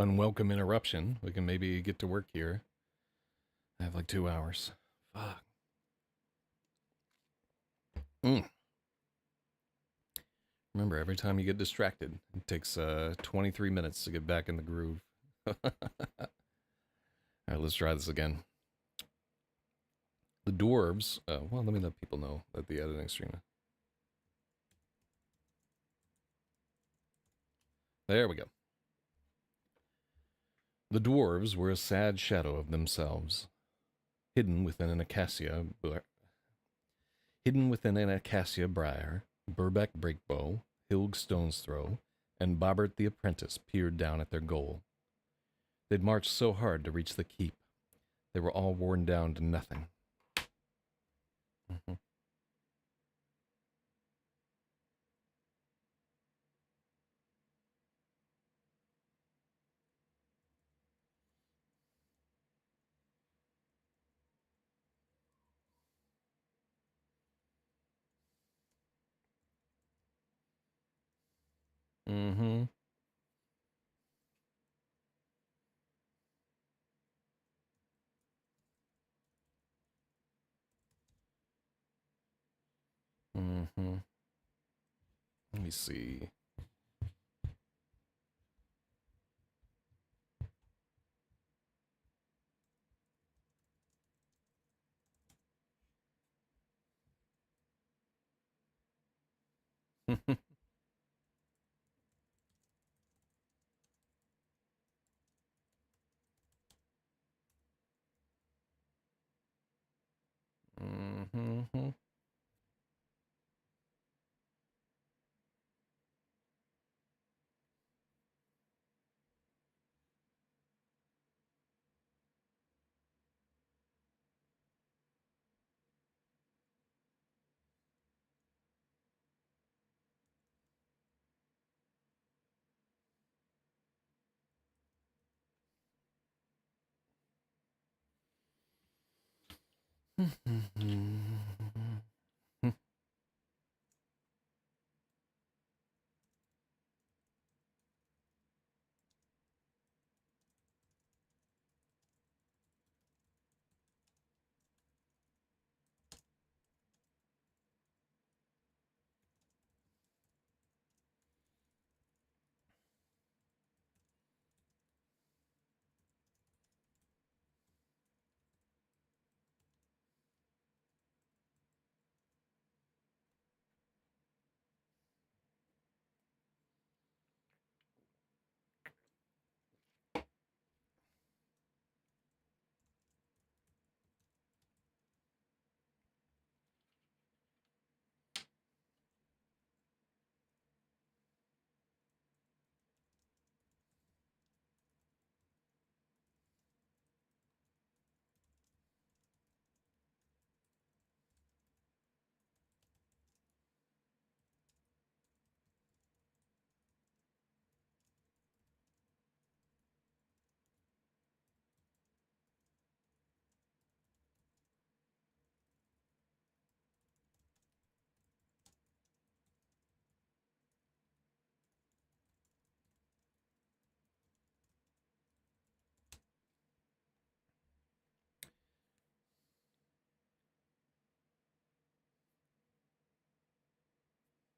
unwelcome interruption. We can maybe get to work here. I have like 2 hours. Fuck. Mm. Remember, every time you get distracted, it takes 23 minutes to get back in the groove. All right, let's try this again. The dwarves. Well, let me let people know that the editing stream. There we go. The dwarves were a sad shadow of themselves, hidden within an acacia briar. Burbeck Breakbow, Hilg Stone's Throw, and Bobbert the Apprentice peered down at their goal. They'd marched so hard to reach the keep. They were all worn down to nothing. Mm-hmm. Mm-hmm. Mm-hmm. Let me see. Mm-hmm.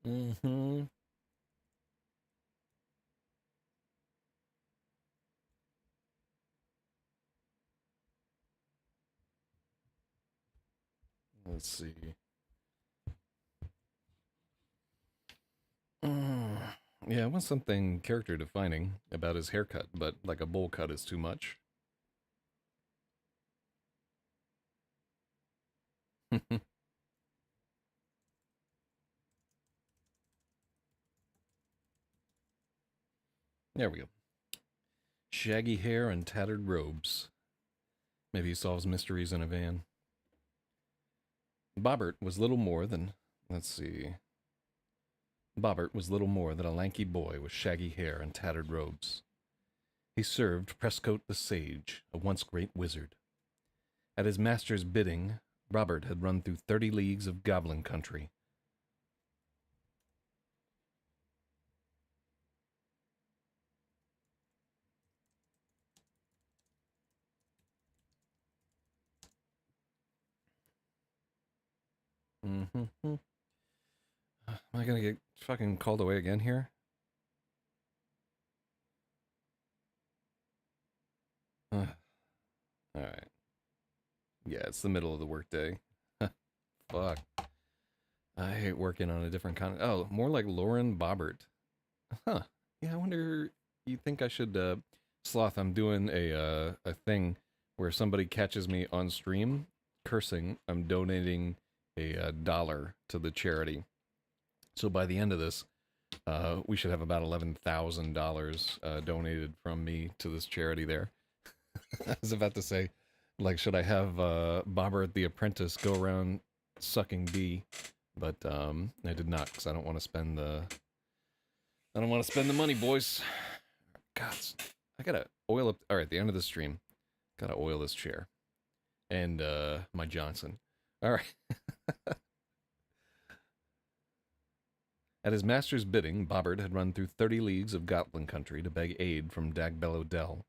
Mm-hmm. Let's see. Mm. Yeah, I want something character defining about his haircut, but like a bowl cut is too much. There we go. Shaggy hair and tattered robes. Maybe he solves mysteries in a van. Bobbert was little more than. Let's see. Bobbert was little more than a lanky boy with shaggy hair and tattered robes. He served Prescote the Sage, a once great wizard. At his master's bidding, Robert had run through 30 leagues of goblin country. Mm-hmm. Am I gonna get fucking called away again here? All right. Yeah, it's the middle of the workday. Fuck. I hate working on a different kind of. Oh, more like Lauren Bobbert. Huh. Yeah, I wonder. You think I should, Sloth? I'm doing a thing where somebody catches me on stream cursing. I'm donating a dollar to the charity. So by the end of this, we should have about $11,000 donated from me to this charity. There, I was about to say, like, should I have Bobber the Apprentice go around sucking D? But I did not because I don't want to spend the money, boys. God, I gotta oil up. All right, the end of the stream, gotta oil this chair and my Johnson. All right. At his master's bidding, Bobbert had run through 30 leagues of Gotland country to beg aid from Dagbello Dell.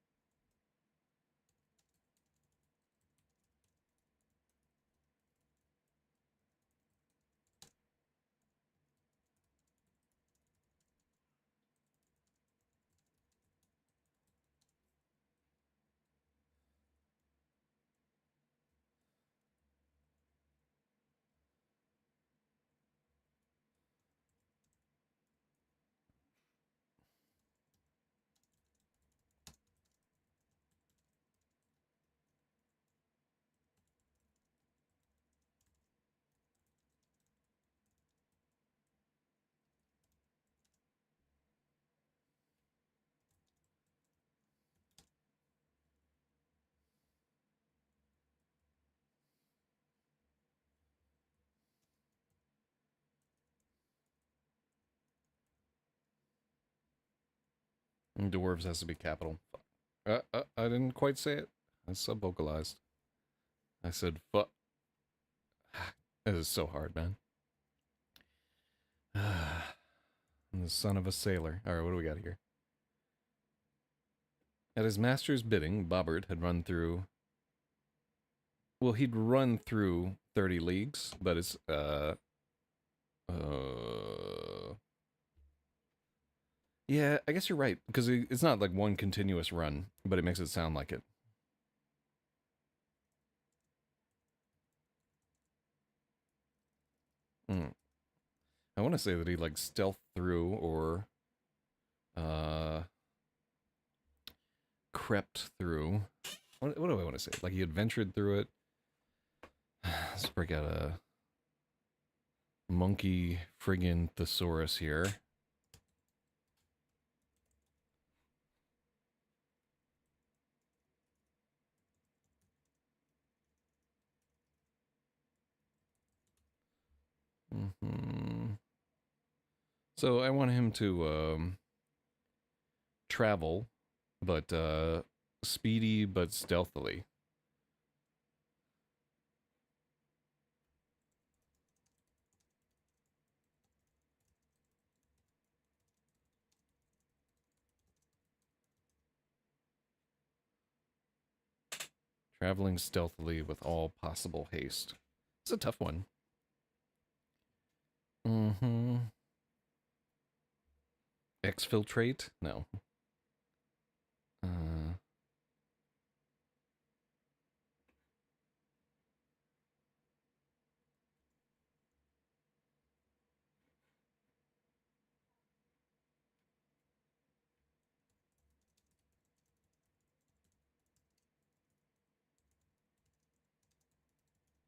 Dwarves has to be capital. I didn't quite say it. I sub-vocalized. I said, fuck. It is so hard, man. I'm the son of a sailor. All right, what do we got here? At his master's bidding, Bobbert had run through. Well, he'd run through 30 leagues, but it's yeah, I guess you're right because it's not like one continuous run, but it makes it sound like it. Mm. I want to say that he like stealth through or uh crept through. What do I want to say? Like he adventured through it. Let's break out a monkey friggin' thesaurus here. Mm-hmm. So I want him to travel, but speedy but stealthily. Traveling stealthily with all possible haste. It's a tough one. Mm-hmm. Exfiltrate? No. Uh,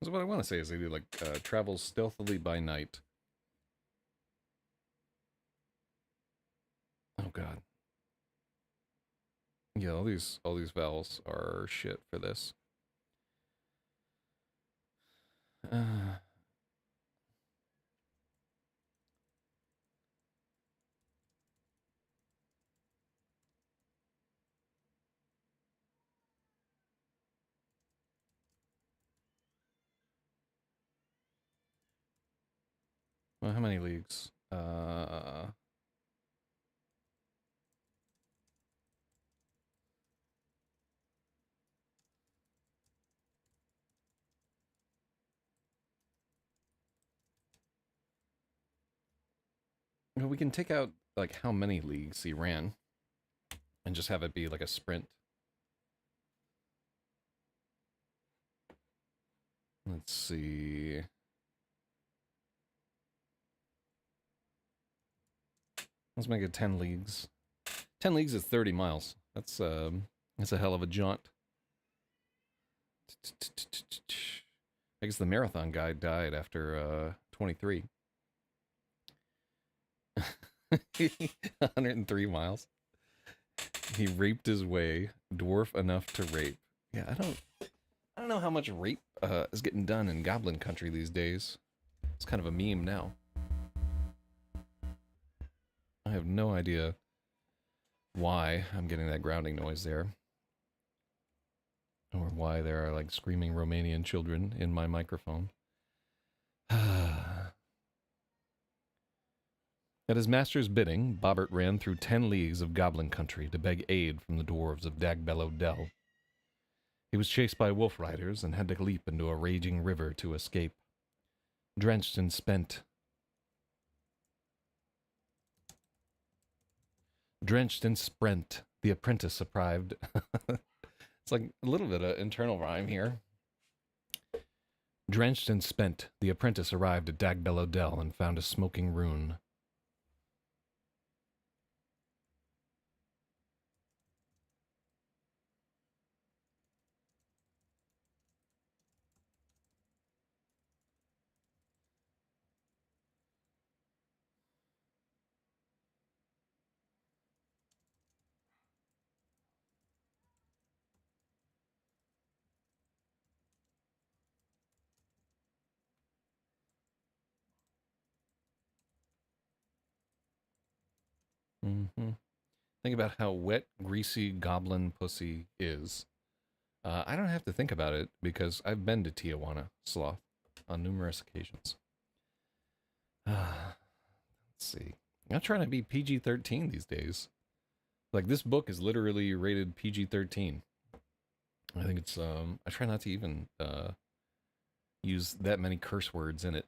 so what I want to say is they do like travel stealthily by night. Oh god. Yeah, all these vowels are shit for this. Uh, well, how many leagues? Well, we can take out like how many leagues he ran and just have it be like a sprint. Let's see. Let's make it 10 leagues. 10 leagues is 30 miles. That's a hell of a jaunt. I guess the marathon guy died after 23. 103 miles. He raped his way, dwarf enough to rape. Yeah, I don't know how much rape is getting done in Goblin Country these days. It's kind of a meme now. I have no idea why I'm getting that grounding noise there. Or why there are like screaming Romanian children in my microphone. At his master's bidding, Bobbert ran through 10 leagues of Goblin Country to beg aid from the dwarves of Dagbellow Dell. He was chased by wolf riders and had to leap into a raging river to escape. Drenched and spent, the apprentice arrived. It's like a little bit of internal rhyme here. Drenched and spent, the apprentice arrived at Dagbellow Dell and found a smoking rune. Mm-hmm. Think about how wet, greasy goblin pussy is. I don't have to think about it because I've been to Tijuana, Sloth, on numerous occasions. Let's see. I'm trying to be PG-13 these days. Like, this book is literally rated PG-13. I think it's, I try not to even use that many curse words in it.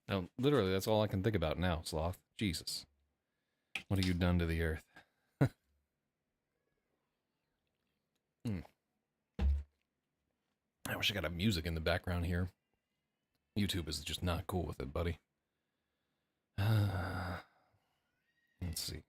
No, literally, that's all I can think about now, Sloth. Jesus. What have you done to the earth? Mm. I wish I got a music in the background here. YouTube is just not cool with it, buddy. Let's see.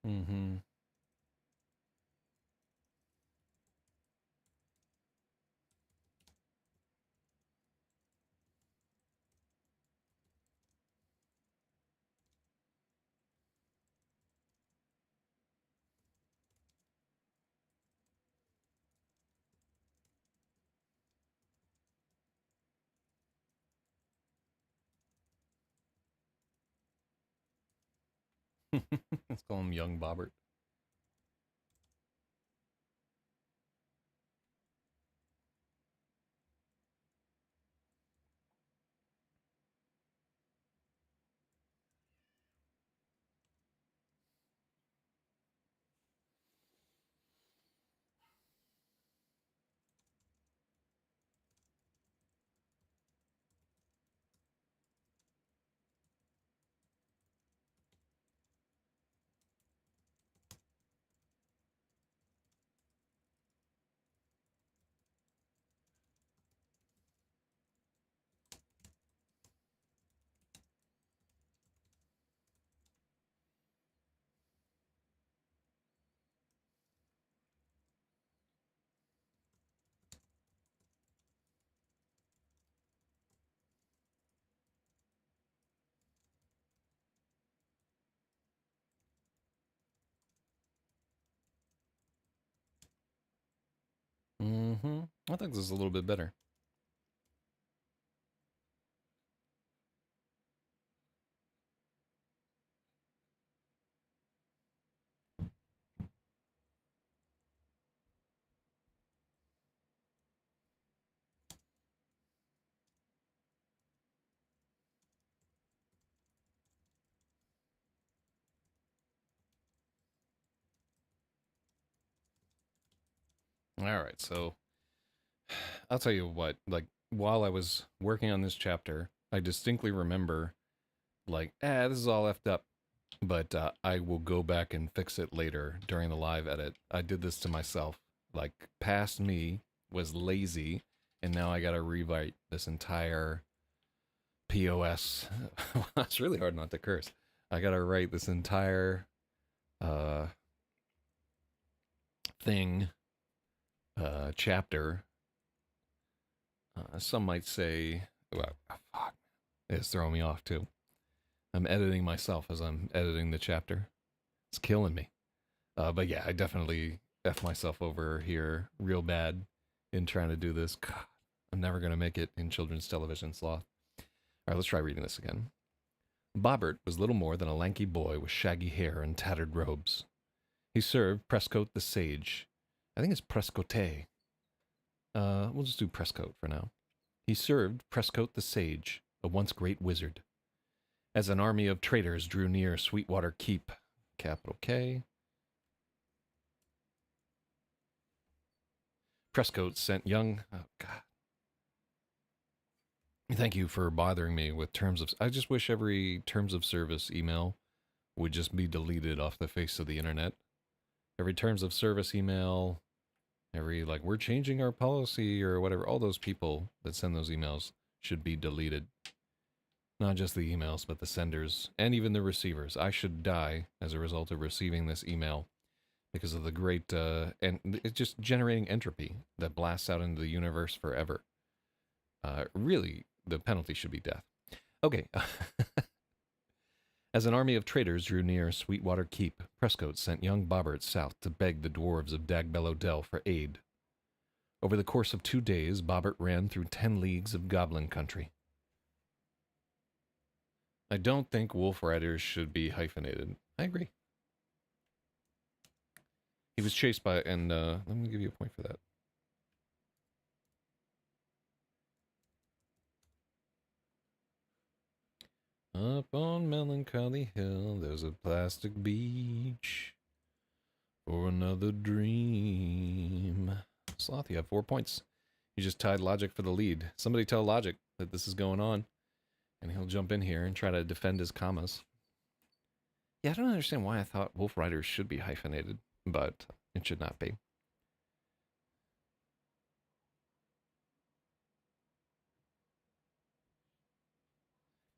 Mm-hmm. Let's call him Young Bobbert. I think this is a little bit better. All right, so I'll tell you what, like, while I was working on this chapter, I distinctly remember, like, this is all effed up, but I will go back and fix it later during the live edit. I did this to myself. Like, past me was lazy, and now I gotta rewrite this entire POS. It's really hard not to curse. I gotta write this entire uh, thing, chapter. Some might say, well, fuck, it's throwing me off too. I'm editing myself as I'm editing the chapter. It's killing me. But yeah, I definitely F myself over here real bad in trying to do this. God, I'm never going to make it in children's television sloth. All right, let's try reading this again. Bobbert was little more than a lanky boy with shaggy hair and tattered robes. He served Prescote the Sage. I think it's Prescote. We'll just do Prescote for now. He served Prescote the Sage, a once great wizard. As an army of traitors drew near Sweetwater Keep, capital K, Prescote sent young... Oh, God. Thank you for bothering me with terms of... I just wish every terms of service email would just be deleted off the face of the internet. Every terms of service email, every, like, we're changing our policy or whatever, all those people that send those emails should be deleted. Not just the emails, but the senders and even the receivers. I should die as a result of receiving this email because of the great, and it's just generating entropy that blasts out into the universe forever. Really, the penalty should be death. Okay. As an army of traitors drew near Sweetwater Keep, Prescote sent young Bobbert south to beg the dwarves of Dagbellow Dell for aid. Over the course of 2 days, Bobbert ran through 10 leagues of goblin country. I don't think wolf riders should be hyphenated. I agree. He was chased by, and let me give you a point for that. Up on Melancholy Hill, there's a plastic beach for another dream. Sloth, you have 4 points. You just tied Logic for the lead. Somebody tell Logic that this is going on, and he'll jump in here and try to defend his commas. Yeah, I don't understand why I thought wolf riders should be hyphenated, but it should not be.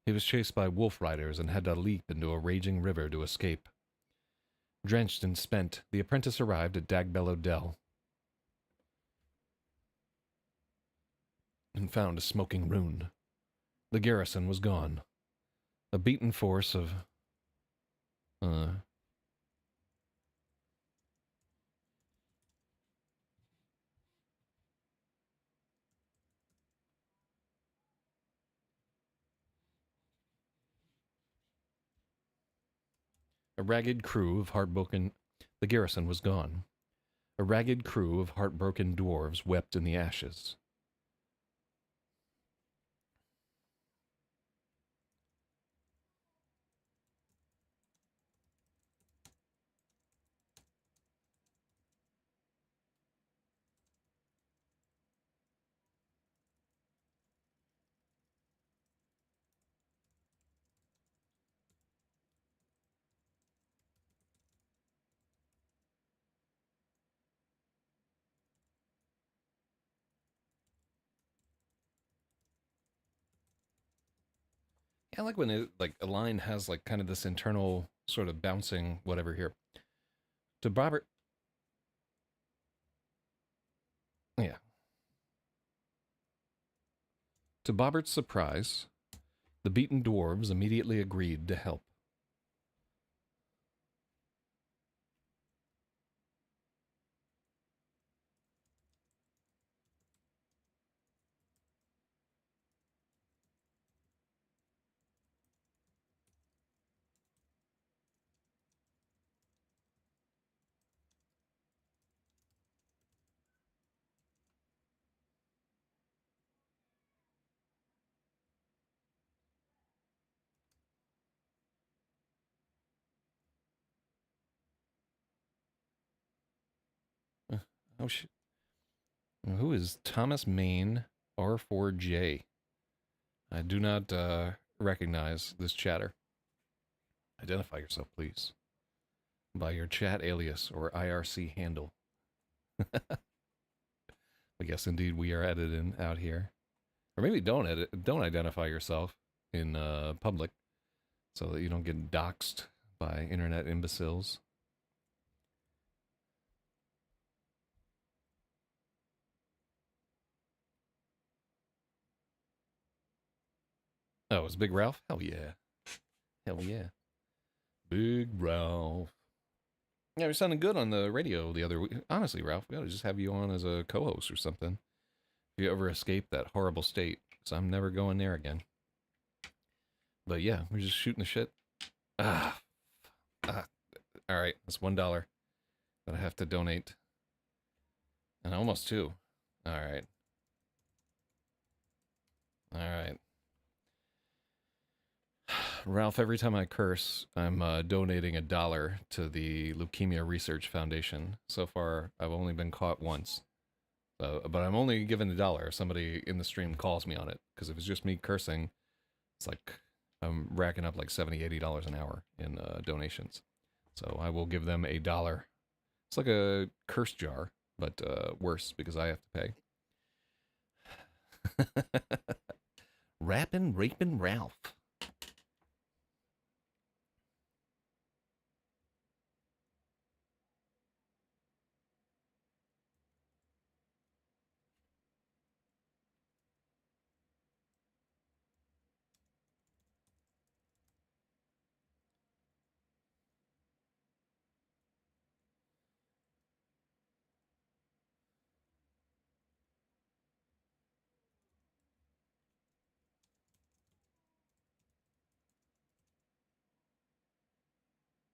He was chased by wolf riders and had to leap into a raging river to escape. Drenched and spent, the apprentice arrived at Dagbellow Dell and found a smoking ruin. The garrison was gone. A beaten force of... A ragged crew of heartbroken... The garrison was gone. A ragged crew of heartbroken dwarves wept in the ashes. Yeah, I like when it, like, a line has, like, kind of this internal sort of bouncing whatever here. To Bobbert... Yeah. To Bobbert's surprise, the beaten dwarves immediately agreed to help. Oh, shit. Who is Thomas Main R4J? I do not recognize this chatter. Identify yourself, please, by your chat alias or IRC handle. But yes, indeed, we are edited out here. Or maybe don't identify yourself in public so that you don't get doxxed by internet imbeciles. Oh, it's Big Ralph? Hell yeah. Hell yeah. Big Ralph. Yeah, you're sounding good on the radio the other week. Honestly, Ralph, we ought to just have you on as a co-host or something. If you ever escape that horrible state, because I'm never going there again. But yeah, we're just shooting the shit. Ah. All right, that's $1 that I have to donate. And almost two. All right. All right. Ralph, every time I curse, I'm donating $1 to the Leukemia Research Foundation. So far, I've only been caught once. But I'm only given $1 if somebody in the stream calls me on it. Because if it's just me cursing, it's like I'm racking up like $70, $80 an hour in donations. So I will give them $1. It's like a curse jar, but worse because I have to pay. Rappin', rapin' Ralph.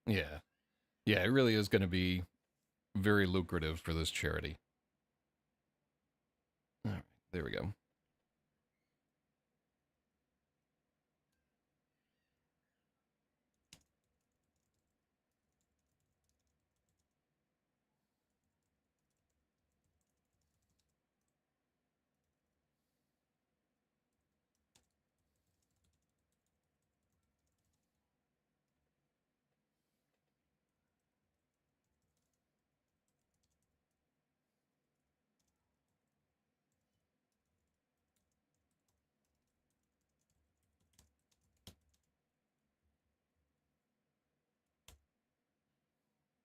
Yeah. Yeah, it really is going to be very lucrative for this charity. All right, there we go.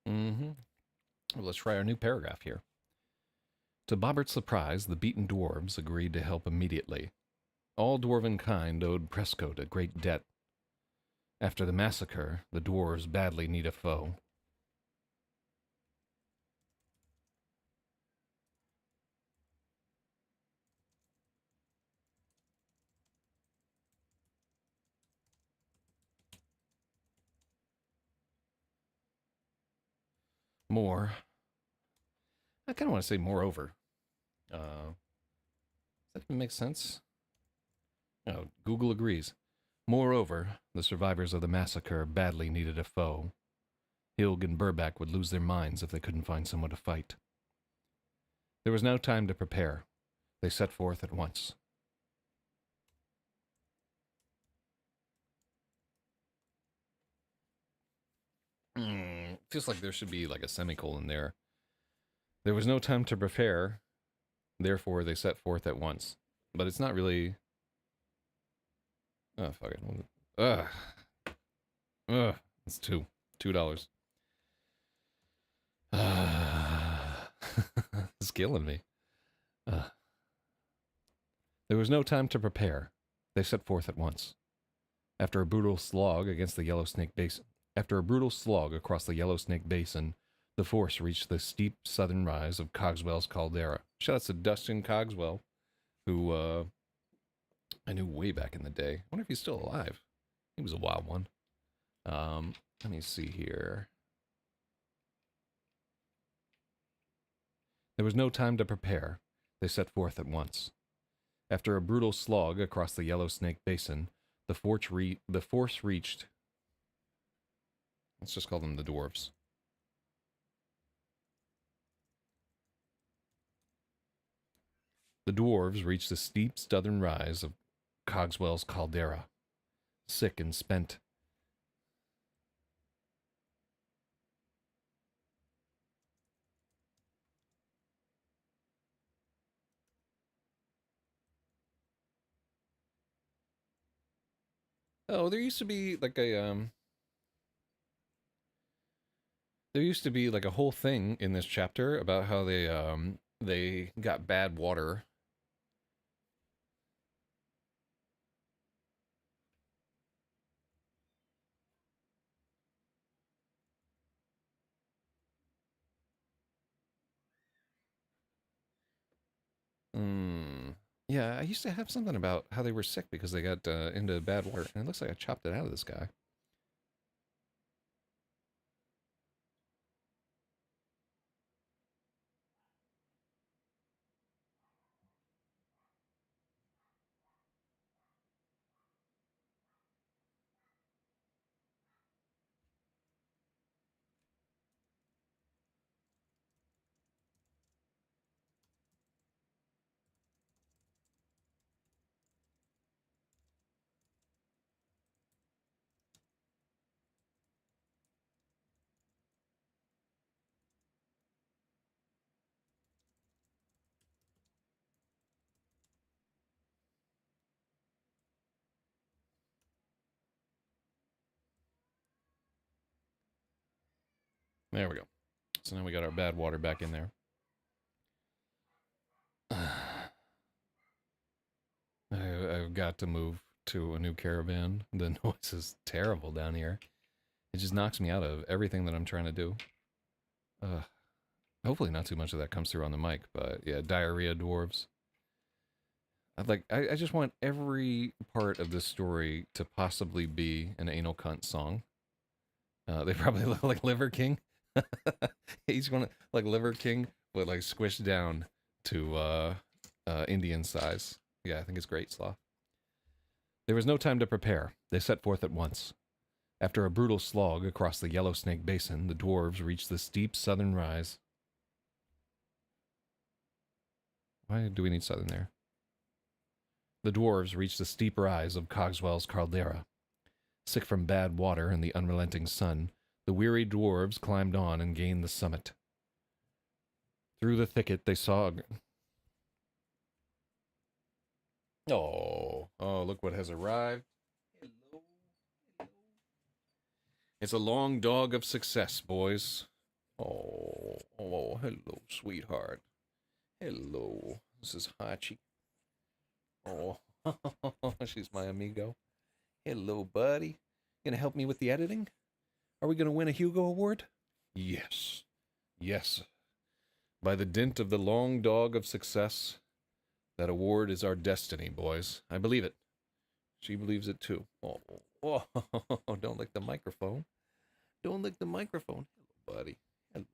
Mm-hmm. Well, let's try our new paragraph here. To Bobbert's surprise, the beaten dwarves agreed to help immediately. All dwarven kind owed Prescott a great debt. After the massacre, the dwarves badly need a foe. More. I kind of want to say moreover. Does that even make sense? No, Google agrees. Moreover, the survivors of the massacre badly needed a foe. Hilg and Burback would lose their minds if they couldn't find someone to fight. There was no time to prepare. They set forth at once. Feels like there should be like a semicolon there. There was no time to prepare, therefore they set forth at once. But it's not really... Oh, fuck it. Ugh. Ugh. It's $2. It's killing me. There was no time to prepare. They set forth at once. After a brutal slog against the Yellow Snake Basin, After a brutal slog across the Yellow Snake Basin, the force reached the steep southern rise of Cogswell's caldera. Shout out to Dustin Cogswell, who I knew way back in the day. I wonder if he's still alive. He was a wild one. Let me see here. There was no time to prepare. They set forth at once. After a brutal slog across the Yellow Snake Basin, the force reached... Let's just call them the dwarves. The dwarves reached the steep southern rise of Cogswell's caldera. Sick and spent, oh, there used to be like a whole thing in this chapter about how they got bad water. Mm. Yeah, I used to have something about how they were sick because they got into bad water, and it looks like I chopped it out of this guy. There we go. So now we got our bad water back in there. I've got to move to a new caravan. The noise is terrible down here. It just knocks me out of everything that I'm trying to do. Hopefully not too much of that comes through on the mic, but yeah, diarrhea dwarves. I just want every part of this story to possibly be an anal cunt song. They probably look like Liver King. He's going to like Liver King, but like squished down to Indian size. Yeah, I think it's great, Sloth. There was no time to prepare. They set forth at once. After a brutal slog across the Yellow Snake Basin, the dwarves reached the steep southern rise. Why do we need southern there? The dwarves reached the steep rise of Cogswell's caldera. Sick from bad water and the unrelenting sun, the weary dwarves climbed on and gained the summit. Through the thicket they saw... Oh, look what has arrived. Hello. It's a long dog of success, boys. Oh, hello, sweetheart. Hello. This is Hachi. Oh, she's my amigo. Hello, buddy. Gonna help me with the editing? Are we gonna win a Hugo Award? Yes. Yes. By the dint of the long dog of success, that award is our destiny, boys. I believe it. She believes it too. Oh, don't lick the microphone. Don't lick the microphone. Hello, buddy. Hello.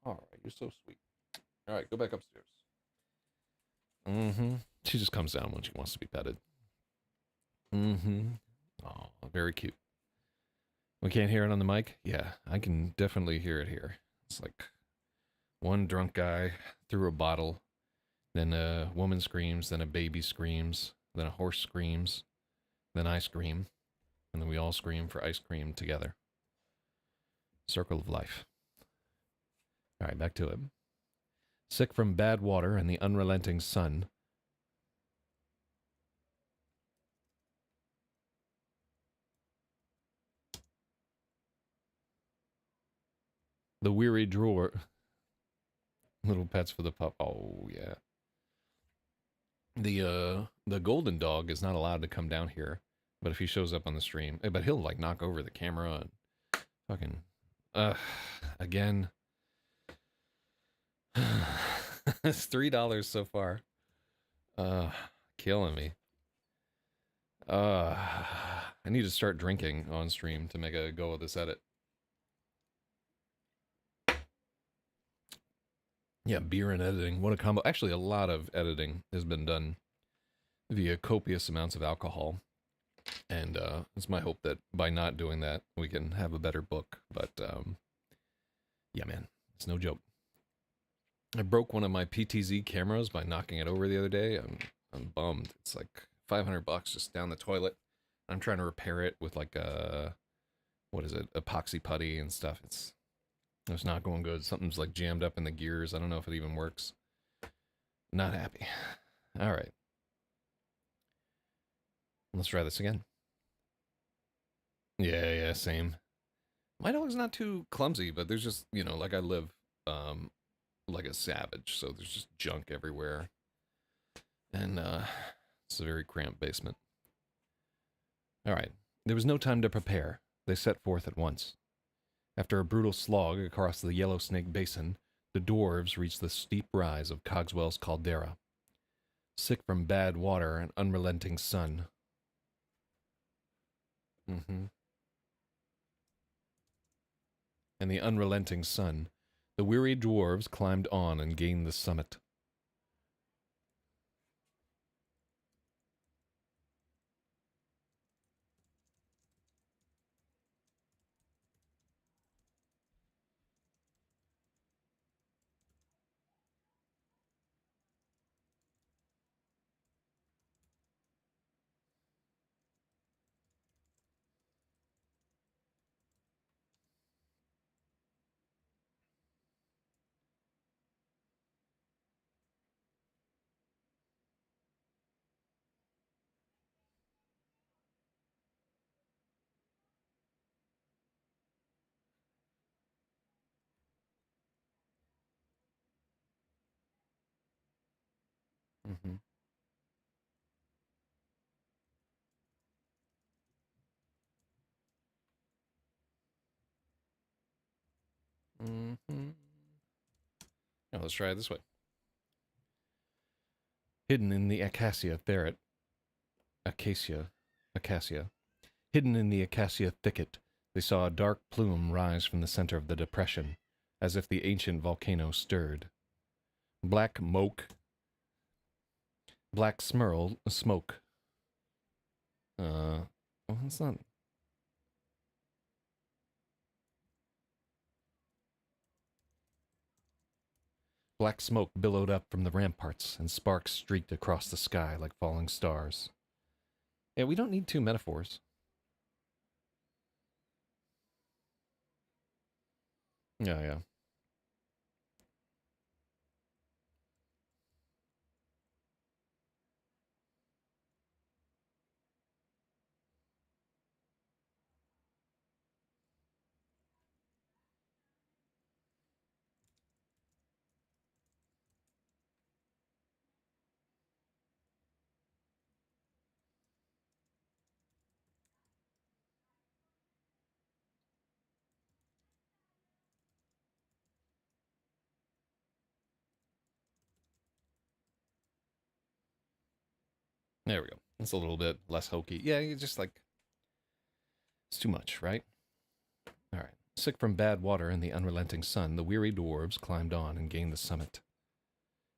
All right, you're so sweet. All right, go back upstairs. Mm-hmm. She just comes down when she wants to be petted. Mm-hmm. Oh, very cute. We can't hear it on the mic? Yeah, I can definitely hear it here. It's like one drunk guy threw a bottle, then a woman screams, then a baby screams, then a horse screams, then I scream, and then we all scream for ice cream together. Circle of life. All right, back to it. Sick from bad water and the unrelenting sun, the weary drawer. Little pets for the pup. Oh yeah. The golden dog is not allowed to come down here, but if he shows up on the stream, but he'll like knock over the camera and fucking again. It's $3 so far. Killing me. I need to start drinking on stream to make a go of this edit. Yeah, beer and editing. What a combo. Actually, a lot of editing has been done via copious amounts of alcohol. And it's my hope that by not doing that, we can have a better book. But yeah, man, it's no joke. I broke one of my PTZ cameras by knocking it over the other day. I'm bummed. It's like $500 just down the toilet. I'm trying to repair it with like a, what is it, epoxy putty and stuff. It's not going good. Something's like jammed up in the gears. I don't know if it even works. Not happy. All right. Let's try this again. Yeah, same. My dog's not too clumsy, but there's just, like I live like a savage, so there's just junk everywhere. And it's a very cramped basement. All right. There was no time to prepare. They set forth at once. After a brutal slog across the Yellow Snake Basin, the dwarves reached the steep rise of Cogswell's caldera. Sick from bad water and unrelenting sun. And the unrelenting sun, the weary dwarves climbed on and gained the summit. Mm-hmm. Mm-hmm. Now let's try it this way. Hidden in the acacia. Hidden in the acacia thicket, they saw a dark plume rise from the center of the depression, as if the ancient volcano stirred. Black smoke. Well, it's not. Black smoke billowed up from the ramparts, and sparks streaked across the sky like falling stars. Yeah, we don't need two metaphors. Yeah. There we go. It's a little bit less hokey. Yeah, you just like, it's too much, right? All right. Sick from bad water and the unrelenting sun, the weary dwarves climbed on and gained the summit.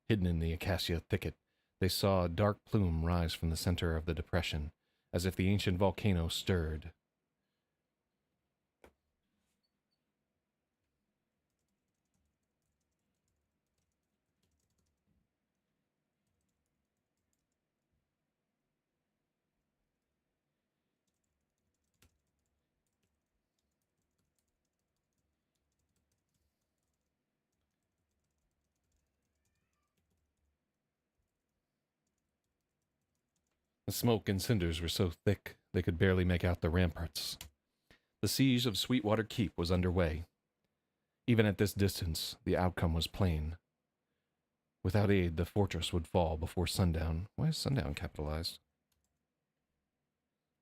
Hidden in the acacia thicket, they saw a dark plume rise from the center of the depression, as if the ancient volcano stirred. The smoke and cinders were so thick they could barely make out the ramparts. The siege of Sweetwater Keep was underway. Even at this distance, the outcome was plain. Without aid, the fortress would fall before sundown. Why is sundown capitalized?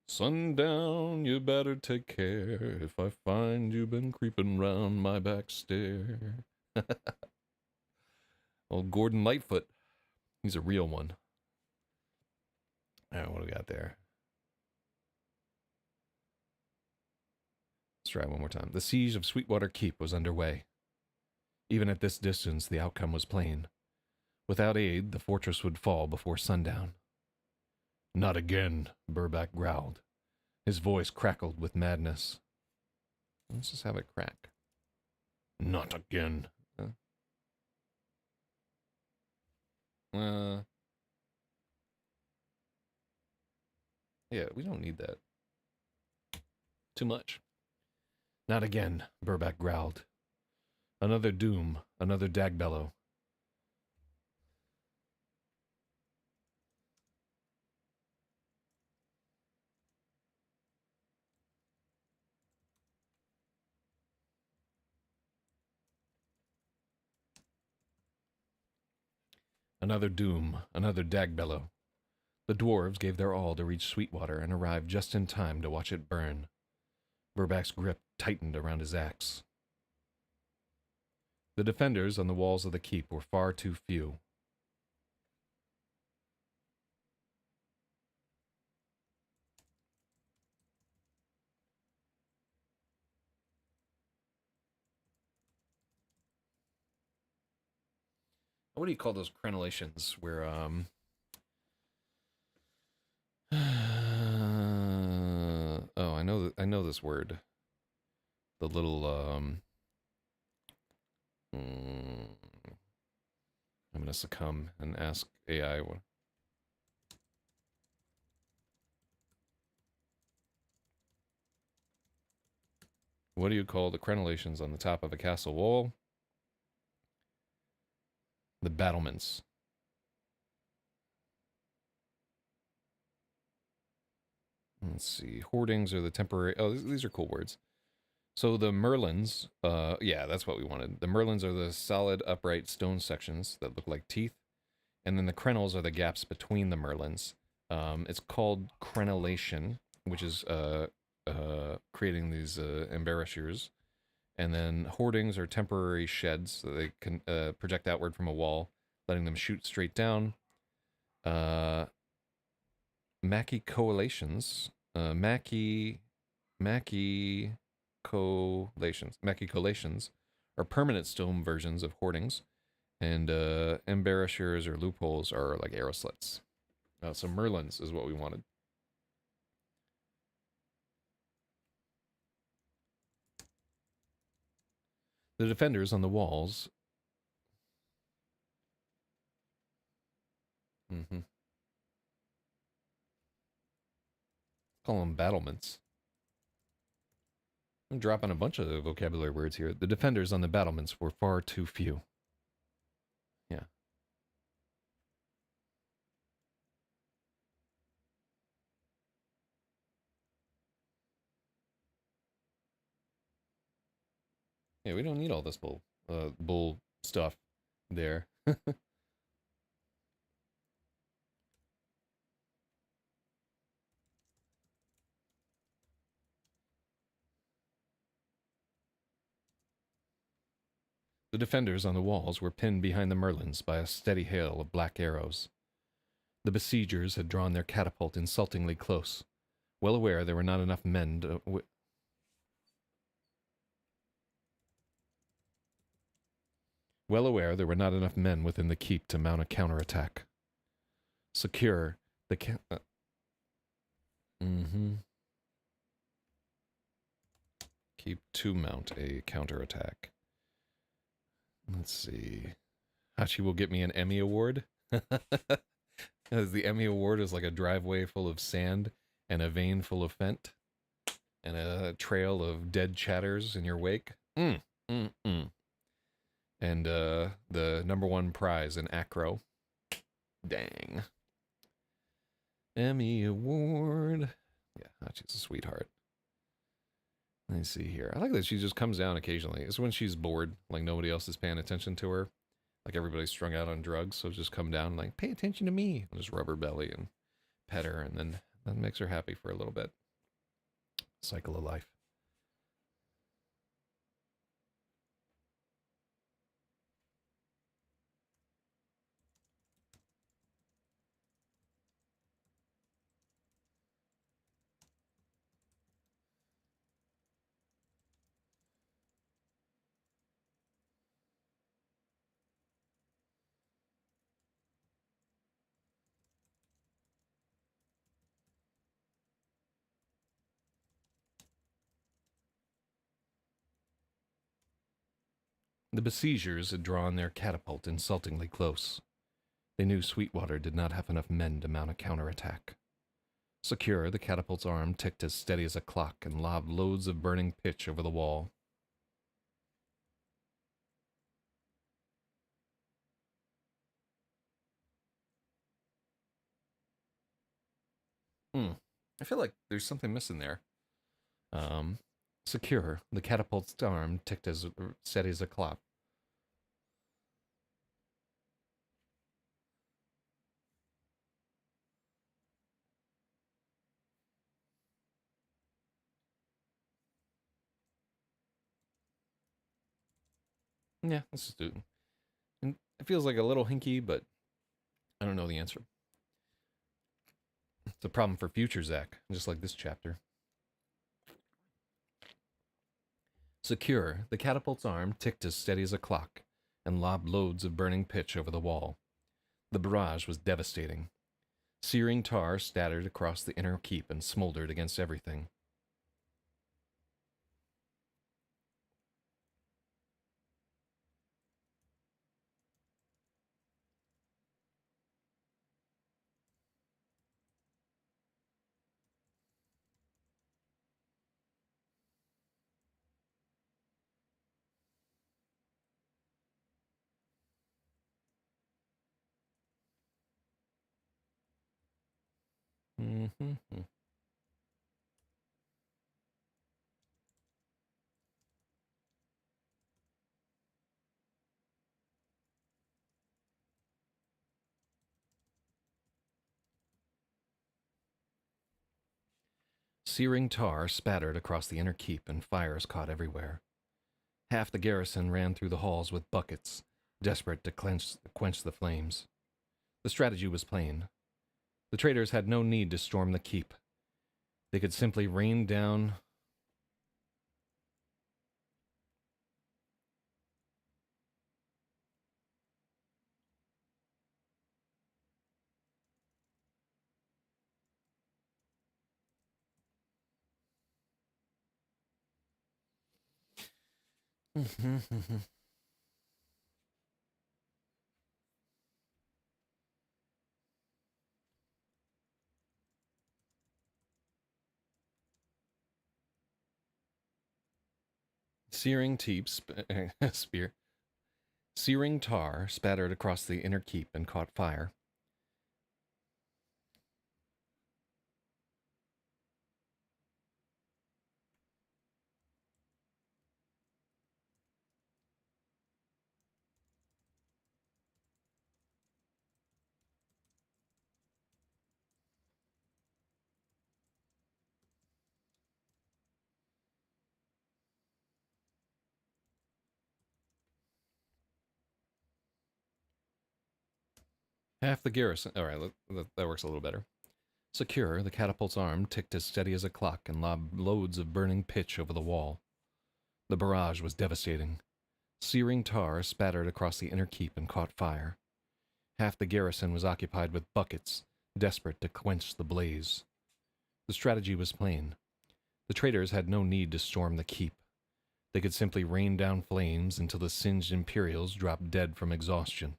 Sundown, you better take care if I find you've been creeping round my back stair. Old Gordon Lightfoot. He's a real one. All right, what do we got there? Let's try it one more time. The siege of Sweetwater Keep was underway. Even at this distance, the outcome was plain. Without aid, the fortress would fall before sundown. Not again, Burback growled. His voice crackled with madness. Let's just have it crack. Not again. Uh, yeah, we don't need that. Too much. Not again, Burback growled. Another doom, another dagbellow. Another doom, another dagbellow. The dwarves gave their all to reach Sweetwater and arrived just in time to watch it burn. Burback's grip tightened around his axe. The defenders on the walls of the keep were far too few. What do you call those crenellations where oh, I know this word. The little mm, I'm going to succumb and ask AI what do you call the crenellations on the top of a castle wall? The battlements. Let's see. Hoardings are the temporary. Oh, these are cool words. So the merlins, yeah, that's what we wanted. The merlins are the solid, upright stone sections that look like teeth, and then the crenels are the gaps between the merlins. It's called crenellation, which is creating these embarrassures. And then hoardings are temporary sheds, so they can project outward from a wall, letting them shoot straight down. Mackie collations, Mackie collations are permanent stone versions of hoardings, and embarrassures or loopholes are like arrow slits. So merlins is what we wanted. The defenders on the walls. Mm-hmm. Call them battlements. I'm dropping a bunch of vocabulary words here. The defenders on the battlements were far too few. Yeah. Yeah, we don't need all this bull stuff there. The defenders on the walls were pinned behind the merlins by a steady hail of black arrows. The besiegers had drawn their catapult insultingly close, well aware there were not enough men to... well aware there were not enough men within the keep to mount a counterattack. Secure the keep to mount a counterattack. Let's see. Hachi will get me an Emmy Award. As the Emmy Award is like a driveway full of sand and a vein full of fent and a trail of dead chatters in your wake. And the number one prize in acro. Dang. Emmy Award. Yeah, Hachi's a sweetheart. Let me see here. I like that she just comes down occasionally. It's when she's bored, like nobody else is paying attention to her. Like everybody's strung out on drugs, so just come down and like, pay attention to me. And just rub her belly and pet her, and then that makes her happy for a little bit. Cycle of life. The besiegers had drawn their catapult insultingly close. They knew Sweetwater did not have enough men to mount a counterattack. Secure, the catapult's arm ticked as steady as a clock and lobbed loads of burning pitch over the wall. I feel like there's something missing there. Um, Secure, the catapult's arm ticked as steady as a clock. Yeah, let's just do it. And it feels like a little hinky, but I don't know the answer. It's a problem for future Zach, just like this chapter. Secure, the catapult's arm ticked as steady as a clock and lobbed loads of burning pitch over the wall. The barrage was devastating. Searing tar scattered across the inner keep and smoldered against everything. Mm-hmm. Searing tar spattered across the inner keep and fires caught everywhere. Half the garrison ran through the halls with buckets, desperate to quench the flames. The strategy was plain. The traitors had no need to storm the keep. They could simply rain down. Searing spear. Searing tar spattered across the inner keep and caught fire. Half the garrison. All right, that works a little better. Secure, the catapult's arm ticked as steady as a clock and lobbed loads of burning pitch over the wall. The barrage was devastating. Searing tar spattered across the inner keep and caught fire. Half the garrison was occupied with buckets, desperate to quench the blaze. The strategy was plain. The traitors had no need to storm the keep. They could simply rain down flames until the singed Imperials dropped dead from exhaustion.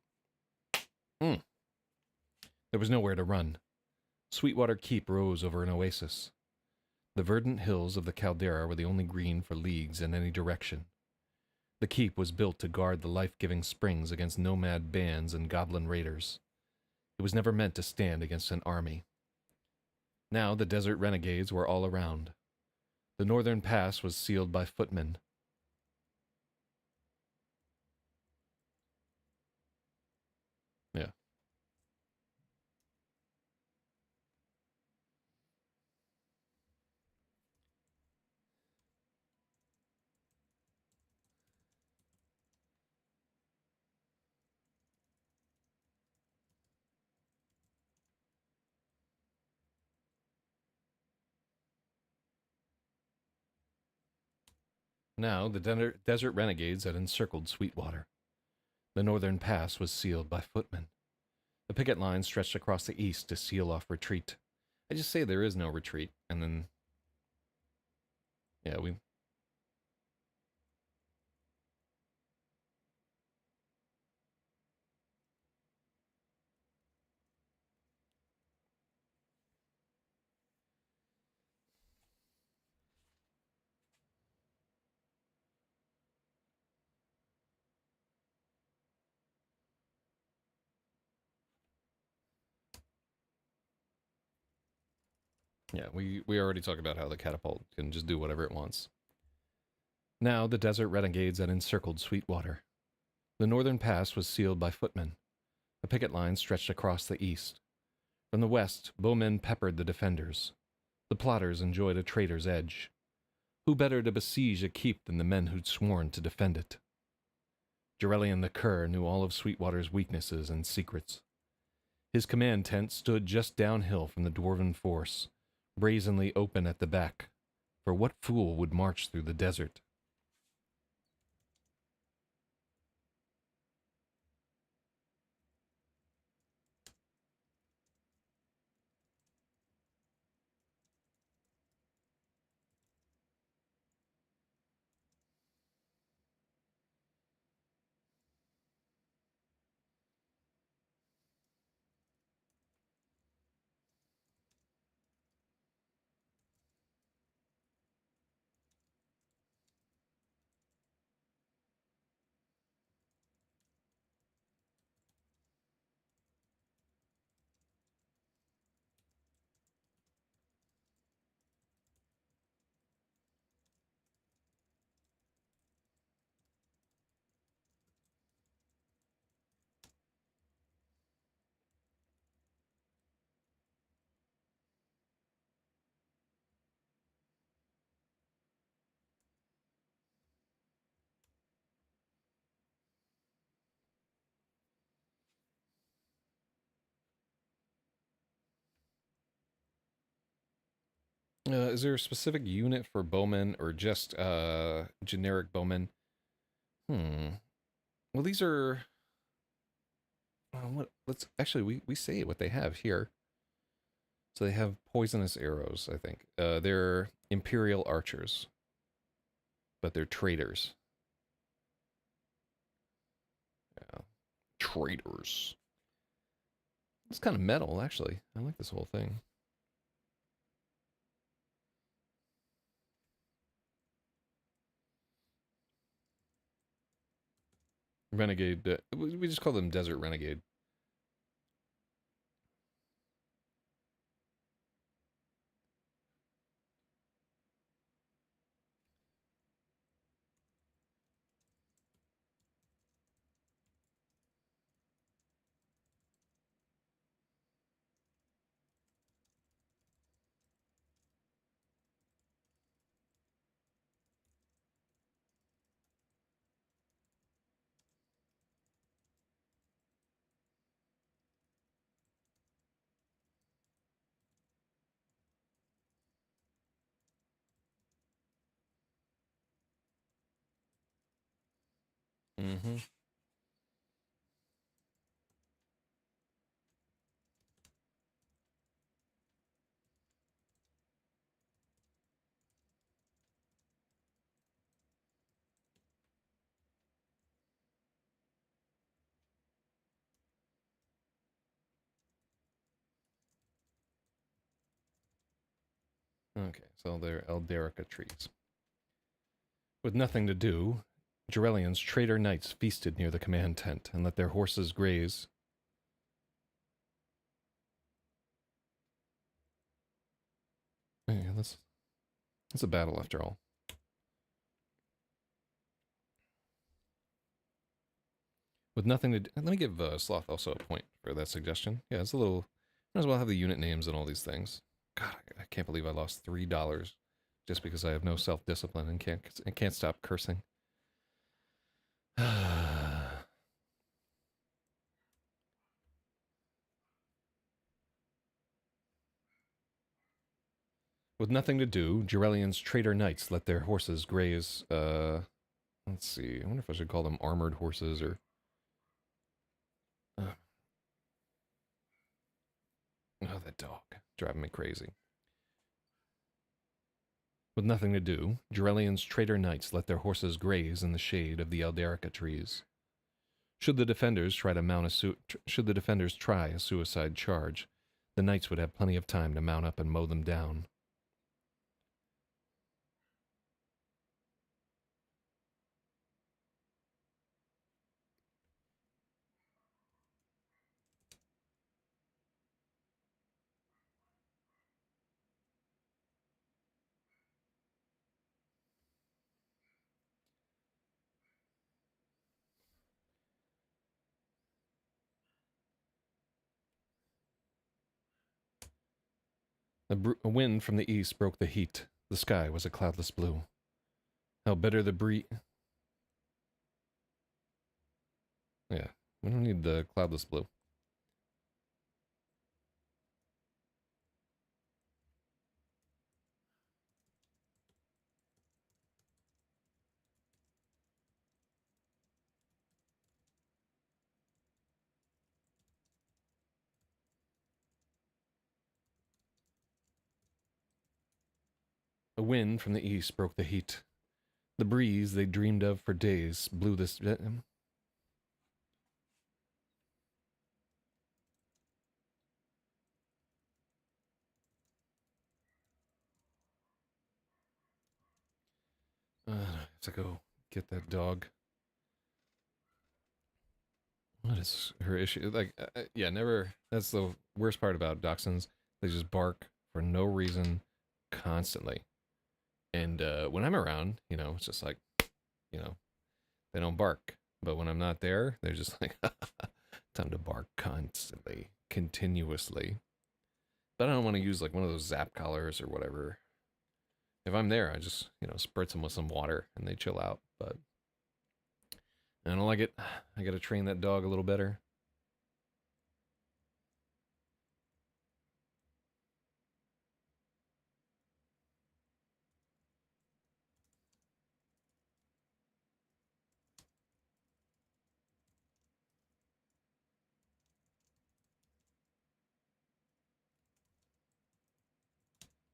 There was nowhere to run. Sweetwater Keep rose over an oasis. The verdant hills of the caldera were the only green for leagues in any direction. The keep was built to guard the life-giving springs against nomad bands and goblin raiders. It was never meant to stand against an army. Now the desert renegades were all around. The northern pass was sealed by footmen. Yeah. Now the desert renegades had encircled Sweetwater. The northern pass was sealed by footmen. The picket line stretched across the east to seal off retreat. I just say there is no retreat, and then... Yeah, we... Yeah, we already talked about how the catapult can just do whatever it wants. Now the desert renegades had encircled Sweetwater. The northern pass was sealed by footmen. A picket line stretched across the east. From the west, bowmen peppered the defenders. The plotters enjoyed a traitor's edge. Who better to besiege a keep than the men who'd sworn to defend it? Jarelian the Cur knew all of Sweetwater's weaknesses and secrets. His command tent stood just downhill from the dwarven force, brazenly open at the back. For what fool would march through the desert? Is there a specific unit for bowmen or just generic bowmen? Hmm. Well, these are. What? Let's actually we say what they have here. So they have poisonous arrows. I think they're imperial archers, but they're traitors. Yeah, traitors. It's kind of metal, actually. I like this whole thing. Renegade. We just call them Desert Renegade. Mm-hmm. Okay, so they're Elderica trees. With nothing to do, Jarelian's traitor knights feasted near the command tent and let their horses graze. Yeah, that's a battle after all. With nothing to do, let me give Sloth also a point for that suggestion. Yeah, it's a little. Might as well have the unit names and all these things. God, I can't believe I lost $3 just because I have no self discipline and can't stop cursing. With nothing to do, Jarelian's traitor knights let their horses graze. Let's see. I wonder if I should call them armored horses or. Uh, oh, that dog driving me crazy. With nothing to do, Jarelian's traitor knights let their horses graze in the shade of the Elderica trees. Should the defenders try a suicide charge, the knights would have plenty of time to mount up and mow them down. A wind from the east broke the heat. The sky was a cloudless blue. How bitter the breeze. Yeah, we don't need the cloudless blue. A wind from the east broke the heat. The breeze they dreamed of for days blew this. I have to go get that dog. What is her issue? Like, yeah, never. That's the worst part about dachshunds. They just bark for no reason, constantly. And when I'm around, it's just like, you know, they don't bark. But when I'm not there, they're just like, time to bark constantly, continuously. But I don't want to use like one of those zap collars or whatever. If I'm there, I just, spritz them with some water and they chill out. But I don't like it. I got to train that dog a little better.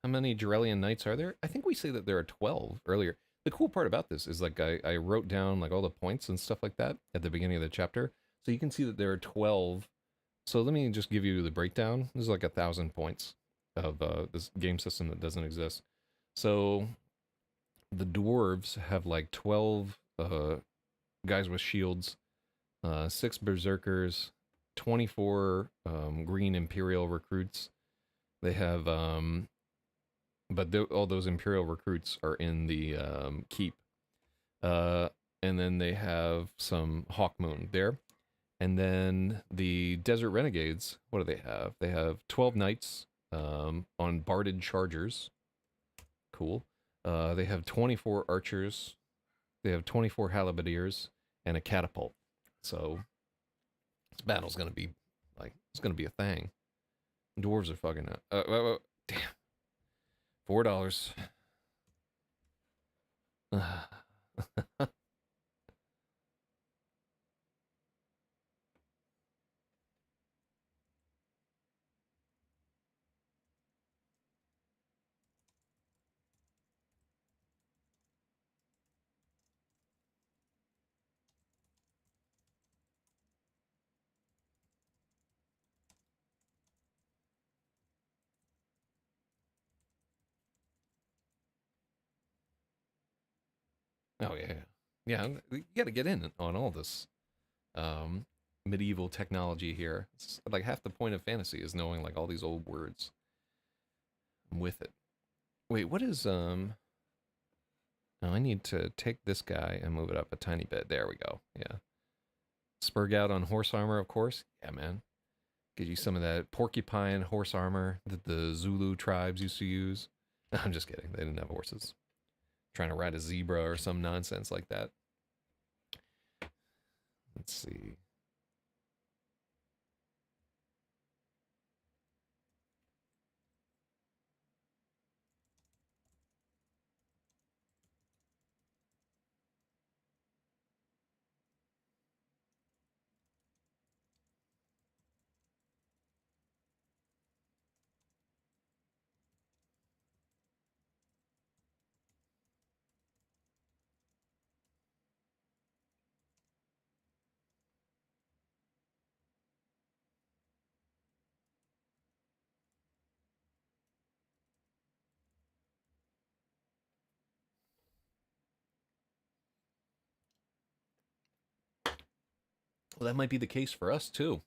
How many Jarelian Knights are there? I think we say that there are 12 earlier. The cool part about this is like I wrote down like all the points and stuff like that at the beginning of the chapter. So you can see that there are 12. So let me just give you the breakdown. This is like 1,000 points of this game system that doesn't exist. So the dwarves have like 12 guys with shields, 6 berserkers, 24 green imperial recruits. They have but all those imperial recruits are in the keep. And then they have some Hawkmoon there. And then the Desert Renegades, what do they have? They have 12 knights on barded chargers. Cool. They have 24 archers. They have 24 halberdiers and a catapult. So this battle's going to be like, it's going to be a thing. Dwarves are fucking damn. $4. Oh yeah, yeah. You got to get in on all this um, medieval technology here. It's like half the point of fantasy is knowing like all these old words. I'm with it. Wait, what is Oh, I need to take this guy and move it up a tiny bit. There we go. Yeah. Spurg out on horse armor, of course. Yeah, man. Get you some of that porcupine horse armor that the Zulu tribes used to use. I'm just kidding. They didn't have horses. Trying to ride a zebra or some nonsense like that. Let's see. Well, that might be the case for us too.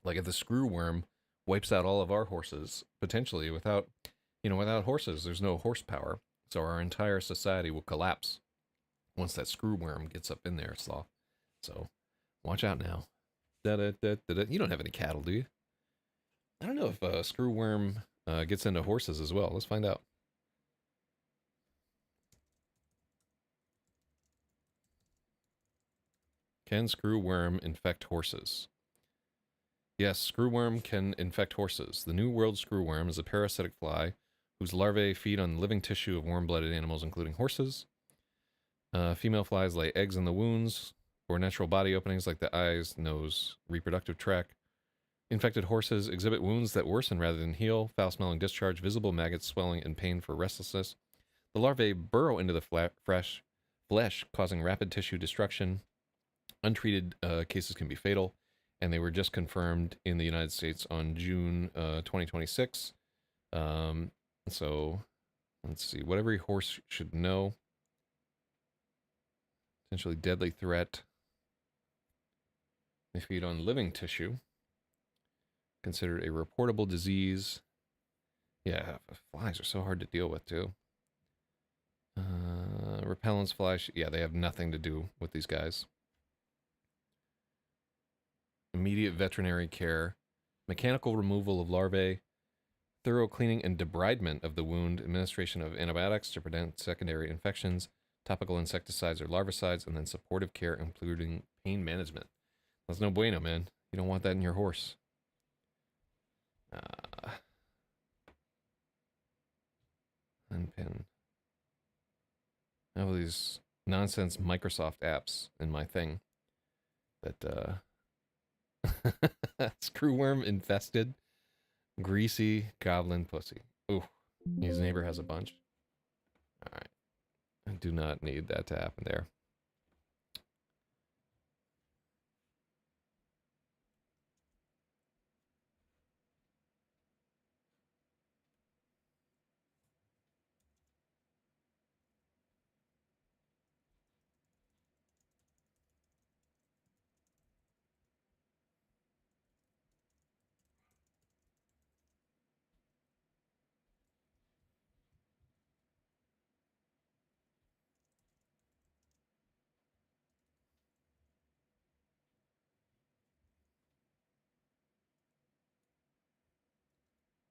Like if the screw worm wipes out all of our horses, potentially without horses, there's no horsepower. So our entire society will collapse once that screw worm gets up in there, Sloth. So watch out now. You don't have any cattle, do you? I don't know if screw worm Gets into horses as well. Let's find out. Can screwworm infect horses? Yes, screwworm can infect horses. The New World screwworm is a parasitic fly whose larvae feed on living tissue of warm-blooded animals, including horses. Female flies lay eggs in the wounds or natural body openings like the eyes, nose, reproductive tract. Infected horses exhibit wounds that worsen rather than heal, foul-smelling discharge, visible maggots, swelling, and pain for restlessness. The larvae burrow into the fresh flesh, causing rapid tissue destruction. Untreated cases can be fatal, and they were just confirmed in the United States on June 2026. So, let's see. What every horse should know. Potentially deadly threat. They feed on living tissue. Considered a reportable disease. Yeah, flies are so hard to deal with, too. Repellents, flies. Yeah, they have nothing to do with these guys. Immediate veterinary care. Mechanical removal of larvae. Thorough cleaning and debridement of the wound. Administration of antibiotics to prevent secondary infections. Topical insecticides or larvicides. And then supportive care, including pain management. That's no bueno, man. You don't want that in your horse. Unpin. I have all these nonsense Microsoft apps in my thing that screwworm infested greasy goblin pussy. Ooh, his neighbor has a bunch. All right, I do not need that to happen there.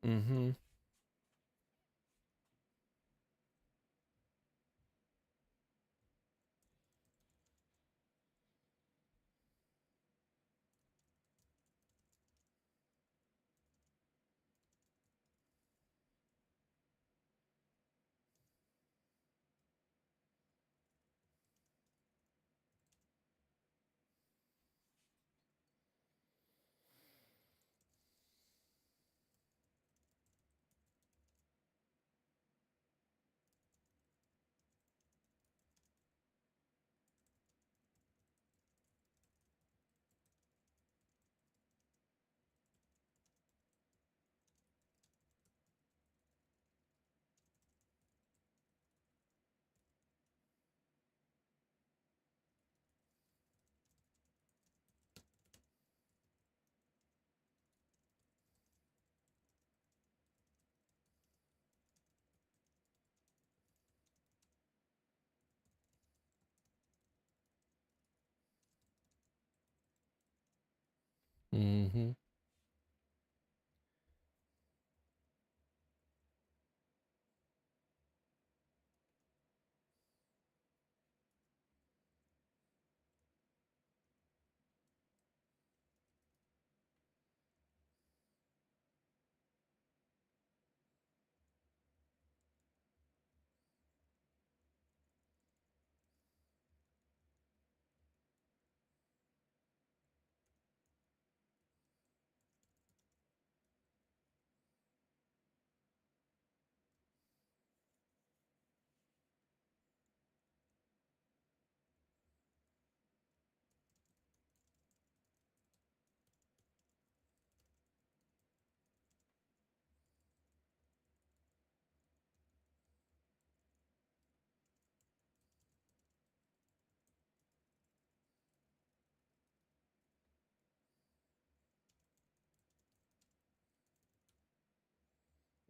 Mm-hmm. Mm-hmm.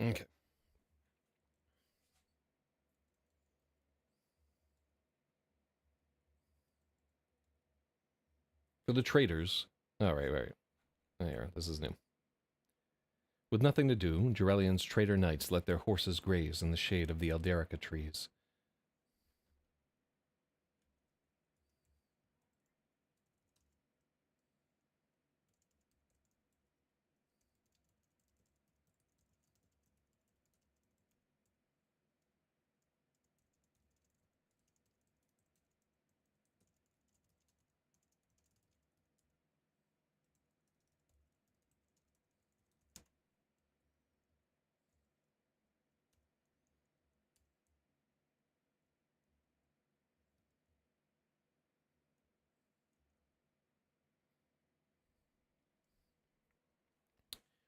Okay. For the traders. All right, right. There, this is new. With nothing to do, Jarelian's traitor knights let their horses graze in the shade of the Elderica trees.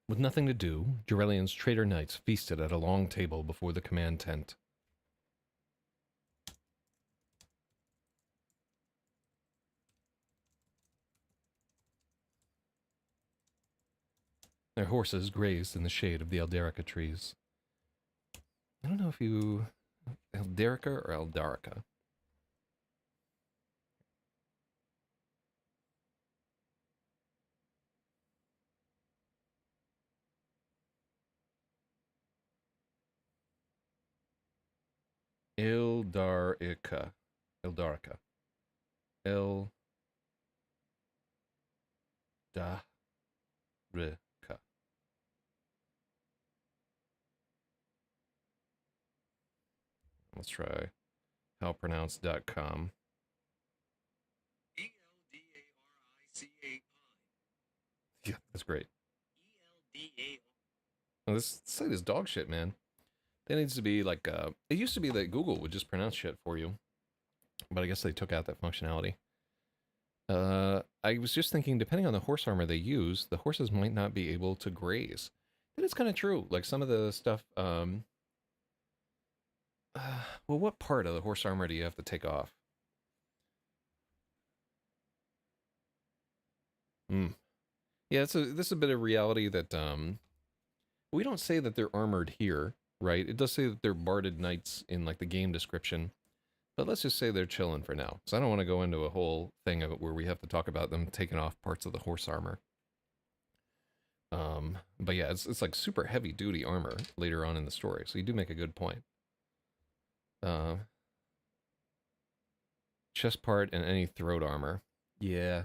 With nothing to do, Jarelian's traitor knights feasted at a long table before the command tent. Their horses grazed in the shade of the Elderica trees. I don't know if you... Elderica or Eldarica? Eldarica. Eldarica. Eldarica. Let's try howpronounced.com. Eldarica. Yeah, that's great. Oh, this site is dog shit, man. That needs to be like, it used to be that Google would just pronounce shit for you, but I guess they took out that functionality. I was just thinking, depending on the horse armor they use, the horses might not be able to graze. That is kind of true. Like some of the stuff, well, what part of the horse armor do you have to take off? Yeah, this is a bit of reality that, we don't say that they're armored here, right? It does say that they're barded knights in, like, the game description. But let's just say they're chilling for now. So I don't want to go into a whole thing of it where we have to talk about them taking off parts of the horse armor. But yeah, it's like super heavy duty armor later on in the story. So you do make a good point. Chest part and any throat armor. Yeah.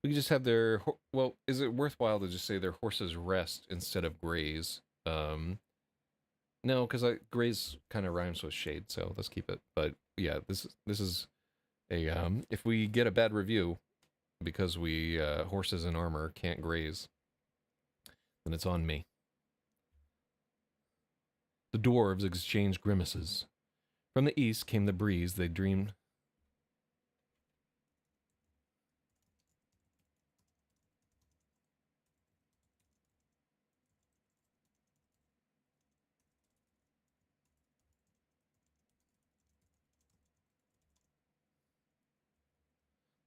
We could just have their, well, is it worthwhile to just say their horses rest instead of graze? No, because graze kind of rhymes with shade, so let's keep it. But yeah, this is a if we get a bad review because we horses in armor can't graze, then it's on me. The dwarves exchanged grimaces. From the east came the breeze they dreamed.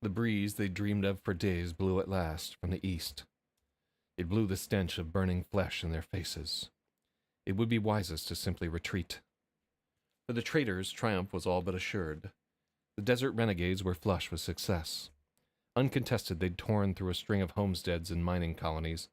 The breeze they dreamed of for days blew at last from the east. It blew the stench of burning flesh in their faces. It would be wisest to simply retreat. For the traitors, triumph was all but assured. The desert renegades were flush with success. Uncontested, they'd torn through a string of homesteads and mining colonies.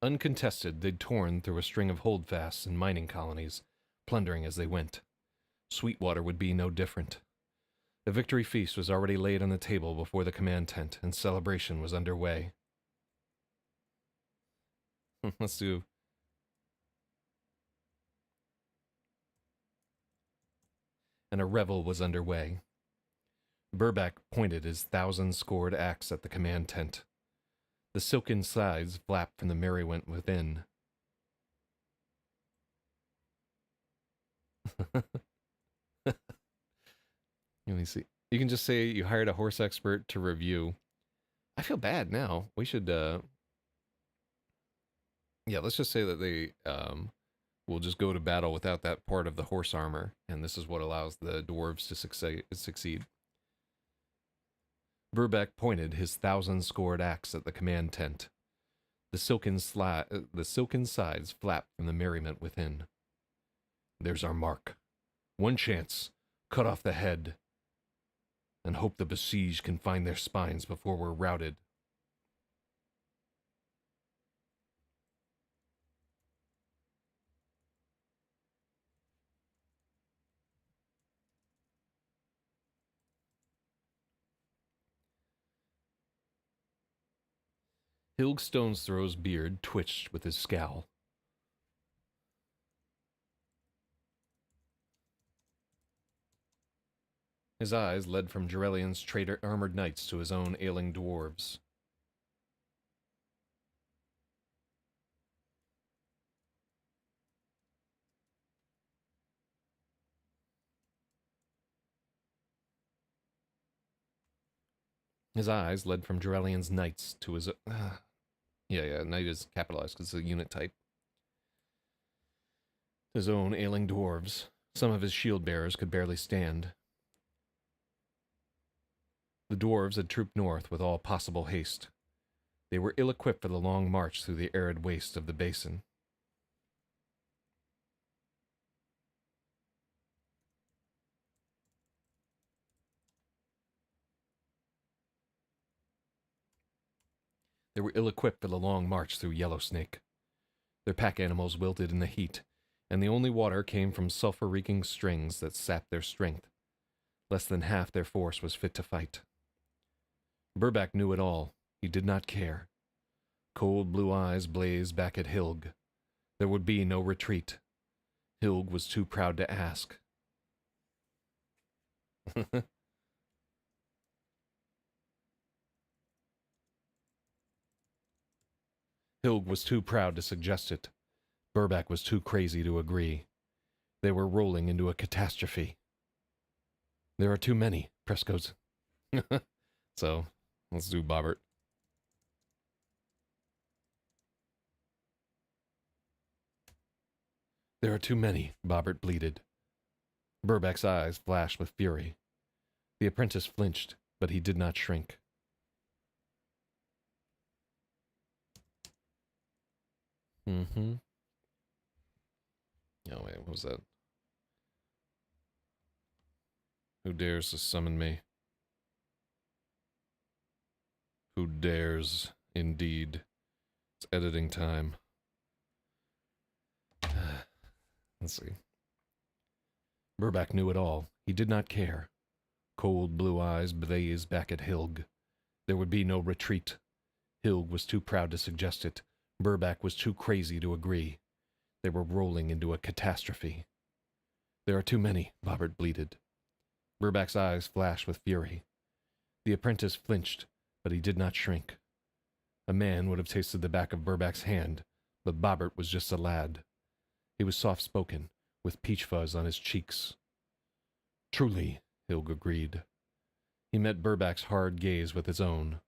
Uncontested, they'd torn through a string of holdfasts and mining colonies, plundering as they went. Sweetwater would be no different. The victory feast was already laid on the table before the command tent, and celebration was underway. Let's do... And a revel was underway. Burback pointed his thousand-scored axe at the command tent. The silken sides flapped from the merriment within. Let me see. You can just say you hired a horse expert to review. I feel bad now. We should, yeah, let's just say that they will just go to battle without that part of the horse armor, and this is what allows the dwarves to succeed. Burbeck pointed his thousand-scored axe at the command tent. The silken sides flapped from the merriment within. There's our mark. One chance. Cut off the head. And hope the besieged can find their spines before we're routed. Hilg Stone's beard twitched with his scowl. His eyes led from Jarelian's traitor armored knights to his own ailing dwarves. His eyes led from Jarelian's knights to his... knight is capitalized because it's a unit type. His own ailing dwarves. Some of his shield bearers could barely stand. The dwarves had trooped north with all possible haste. They were ill-equipped for the long march through the arid waste of the basin. They were ill-equipped for the long march through Yellowsnake. Their pack animals wilted in the heat, and the only water came from sulfur-reeking strings that sapped their strength. Less than half their force was fit to fight. Burback knew it all. He did not care. Cold blue eyes blazed back at Hilg. There would be no retreat. Hilg was too proud to ask. Hilg was too proud to suggest it. Burback was too crazy to agree. They were rolling into a catastrophe. There are too many, Prescott's. So, let's do Bobbert. There are too many, Bobbert bleated. Burback's eyes flashed with fury. The apprentice flinched, but he did not shrink. Mm-hmm. Oh, wait, what was that? Who dares to summon me? Who dares, indeed. It's editing time. Let's see. Burback knew it all. He did not care. Cold blue eyes blazed back at Hilg. There would be no retreat. Hilg was too proud to suggest it. Burback was too crazy to agree. They were rolling into a catastrophe. There are too many, Bobbert bleated. Burback's eyes flashed with fury. The apprentice flinched, but he did not shrink. A man would have tasted the back of Burback's hand, but Bobbert was just a lad. He was soft-spoken, with peach fuzz on his cheeks. Truly, Hilg agreed. He met Burback's hard gaze with his own.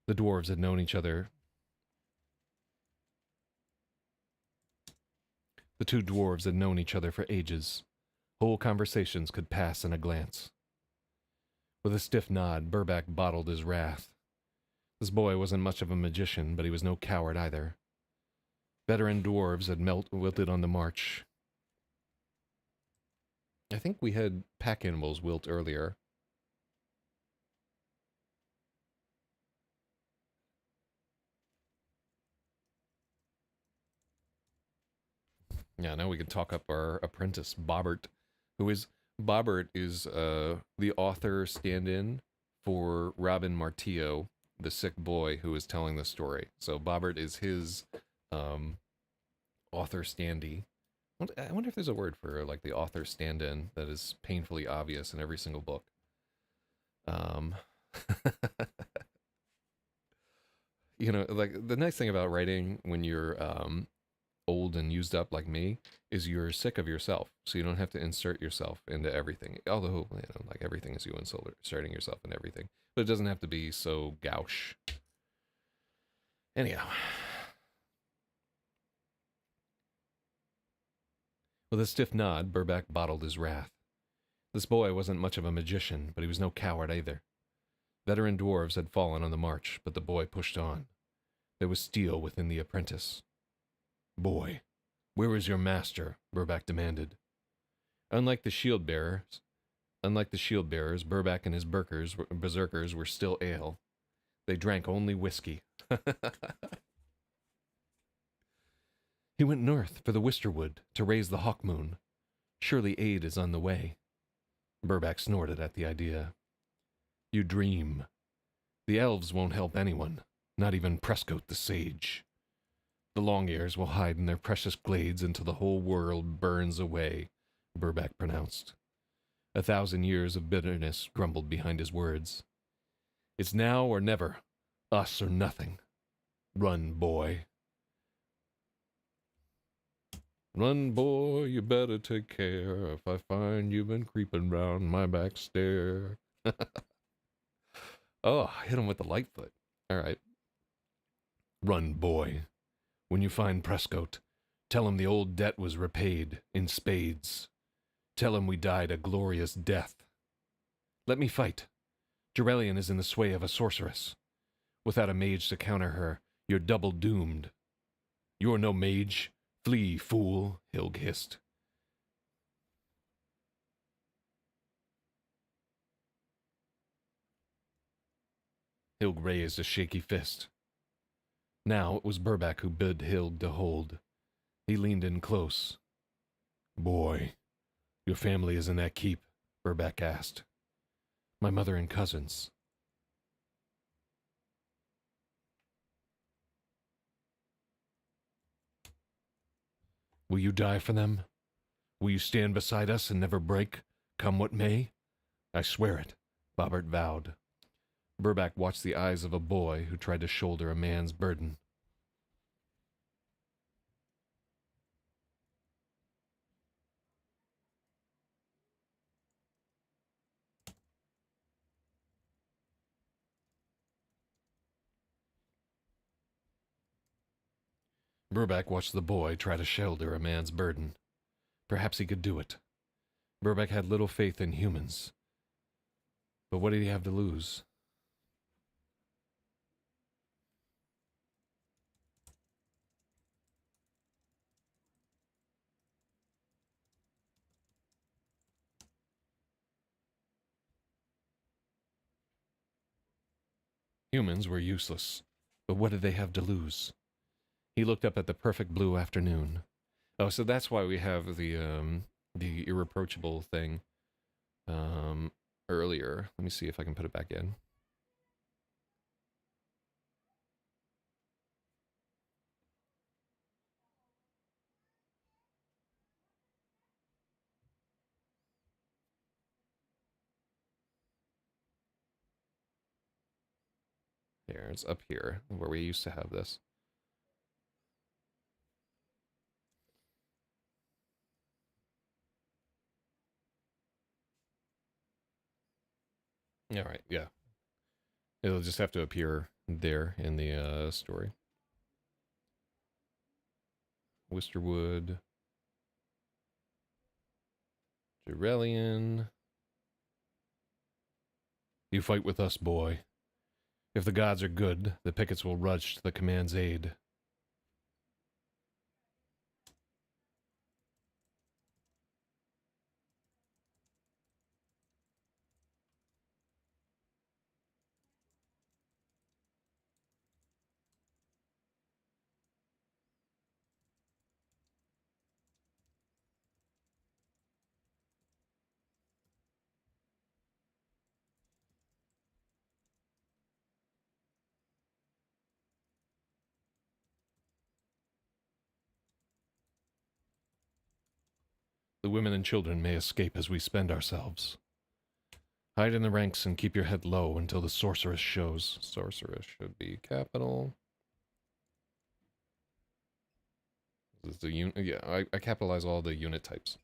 The dwarves had known each other. The two dwarves had known each other for ages. Whole conversations could pass in a glance. With a stiff nod, Burback bottled his wrath. This boy wasn't much of a magician, but he was no coward either. Veteran dwarves had wilted on the march. I think we had pack animals wilt earlier. Yeah, now we can talk up our apprentice, Bobbert, Bobbert is the author stand-in for Robin Martillo, the sick boy who is telling the story. So Bobbert is his author standee. I wonder if there's a word for like the author stand-in that is painfully obvious in every single book. You know, like the nice thing about writing when you're old and used up like me is you're sick of yourself, so you don't have to insert yourself into everything. Although, you know, like everything is you inserting yourself in everything, but it doesn't have to be so gauche. Anyhow, with a stiff nod, Burback bottled his wrath. This boy wasn't much of a magician, but he was no coward either. Veteran dwarves had fallen on the march, but the boy pushed on. There was steel within the apprentice. "Boy, where is your master?" Burback demanded. Unlike the shield bearers, Burback and his berserkers were still ale. They drank only whiskey. "He went north for the Wisterwood to raise the hawk moon. Surely aid is on the way." Burback snorted at the idea. "You dream. The elves won't help anyone, not even Prescoat the sage. The long-ears will hide in their precious glades until the whole world burns away," Burback pronounced. 1,000 years of bitterness grumbled behind his words. "It's now or never, us or nothing. Run, boy. Run, boy, you better take care if I find you've been creeping round my back stair." Oh, I hit him with the Lightfoot. All right. "Run, boy. When you find Prescoat, tell him the old debt was repaid in spades. Tell him we died a glorious death. Let me fight. Gerelian is in the sway of a sorceress. Without a mage to counter her, you're double doomed." "You're no mage. Flee, fool," Hilg hissed. Hilg raised a shaky fist. Now it was Burback who bid Hilg to hold. He leaned in close. "Boy, your family is in that keep?" Burback asked. "My mother and cousins." "Will you die for them? Will you stand beside us and never break, come what may?" "I swear it," Bobbert vowed. Burback watched the eyes of a boy who tried to shoulder a man's burden. Burback watched the boy try to shoulder a man's burden. Perhaps he could do it. Burback had little faith in humans. But what did he have to lose? Humans were useless. But what did they have to lose? He looked up at the perfect blue afternoon. Oh, so that's why we have the irreproachable thing earlier. Let me see if I can put it back in. There, it's up here where we used to have this. All right, yeah. It'll just have to appear there in the story. Wisterwood. Gerelian. "You fight with us, boy. If the gods are good, the pickets will rush to the command's aid." "The women and children may escape as we spend ourselves. Hide in the ranks and keep your head low until the sorceress shows." Sorceress should be capital. This is the unit. Yeah, I capitalize all the unit types.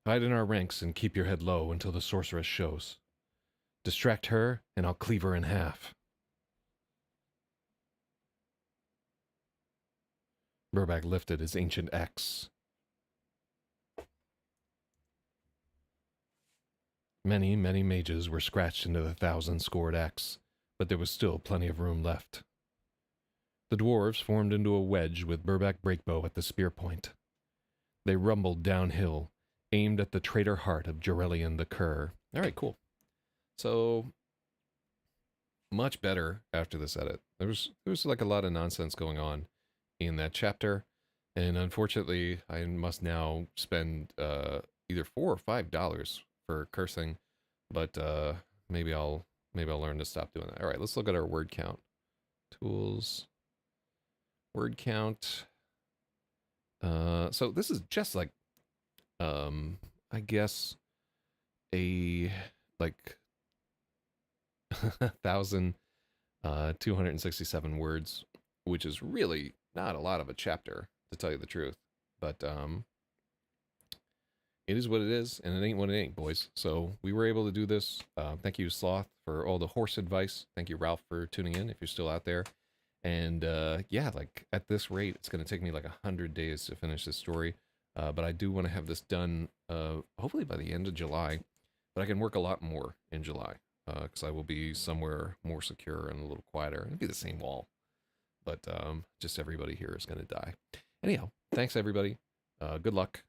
"Hide in our ranks and keep your head low until the sorceress shows. Distract her, and I'll cleave her in half." Burback lifted his ancient axe. Many, many mages were scratched into the 1,000 scored axe, but there was still plenty of room left. The dwarves formed into a wedge with Burback Breakbow at the spear point. They rumbled downhill, aimed at the traitor heart of Jorelian the Cur. All right, cool. So, much better after this edit. There was like a lot of nonsense going on in that chapter, and unfortunately, I must now spend either $4 or $5 for cursing, but maybe I'll learn to stop doing that. All right, let's look at our word count. Tools, word count. So this is just like, I guess a like 1,267 words, which is really not a lot of a chapter, to tell you the truth. But it is what it is, and it ain't what it ain't, boys. So we were able to do this. Thank you, Sloth, for all the horse advice. Thank you, Ralph, for tuning in, if you're still out there. And yeah, like at this rate, it's going to take me like 100 days to finish this story. But I do want to have this done hopefully by the end of July. But I can work a lot more in July because I will be somewhere more secure and a little quieter. It'll be the same wall, but just everybody here is going to die. Anyhow, thanks everybody. Good luck.